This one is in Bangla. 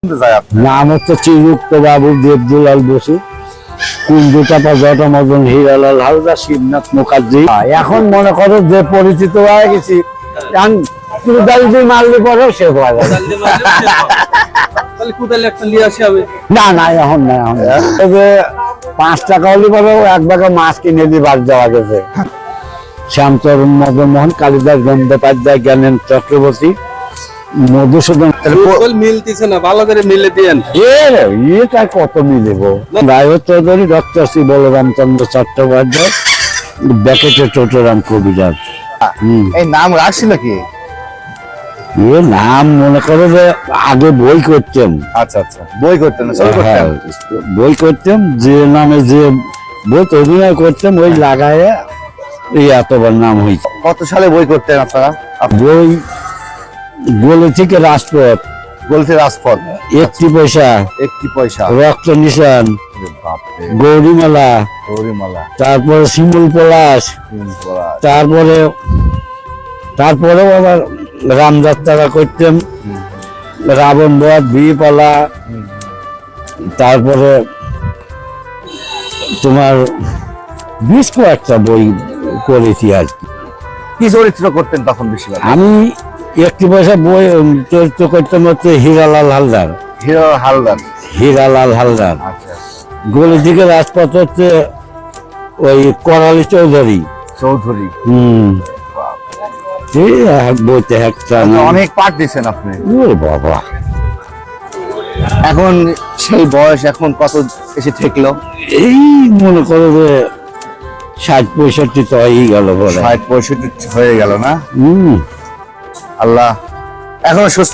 নাম হচ্ছে শ্রীযুক্ত বাবু দেবদুলাল বসু, কুঞ্জুটাপা জটমদন হীরালাল হালদার, শিবনাথ মুখার্জি। এখন মনে করো যে পরিচিত হয়ে গেছি, কুদাল দিয়ে মারলে পরেও সে হয়ে যাবে। না না এখন না, এখন যে 5 টাকা হলে পরেও 1 বাগা মাছ কিনে দিয়ে বাদ যাওয়া গেছে। শ্যামচরণ মদনমোহন, কালিদাস বন্দ্যোপাধ্যায়, জ্ঞানেন চক্রবর্তী, মধুসূদন। মিলতেছে না, ভালো করে মিলে দিয়েন। এটা কত মিলেব? রায় চৌধুরী, ডক্টর শ্রী বলরামচন্দ্র চট্টোপাধ্যায়, ব্যাকেটে টোটোরাম কবিরাজ। এই নাম রাখছিল কি? এ নাম মনে করো যে আগে বই করতাম। আচ্ছা আচ্ছা, বই করতেন? বই করতাম, যে নামে যে বই অভিনয় করতাম ওই লাগায় এই এতবার নাম হয়েছে। কত সালে বই করতেন আপনারা? বই বলে থেকে রাজপথ, বলতে রাজপথ, 1 পয়সা, 1 পয়সা, রক্ত নিশান, বাপরে, গৌরীমালা, গৌরীমালা, তারপরে শিমুল পলাশ, তারপরে আবার রামযাত্রা করতাম, রাবণ বধ, বিপালা, তারপরে তোমার বেশ কয়েকটা বই করেছি আর কি। কি চরিত্র করতেন তখন বেশিরভাগ? আমি 1 পয়সা বই চরিত্র করতাম হচ্ছে হীরালাল হালদার। হীরালাল হালদার। আচ্ছা, গলি থেকে রাজপথ হচ্ছে ওই করালি চৌধুরী। বইতে একটা অনেক পাঠ দিয়েছেন আপনি। বাবা, এখন সেই বয়স এখন কত এসে ঠেকলো? এই মনে করো যে 60-65 তো হয়েই গেল, 60-65 হয়ে গেল না? হম, আল্লাহ এখনো সুস্থ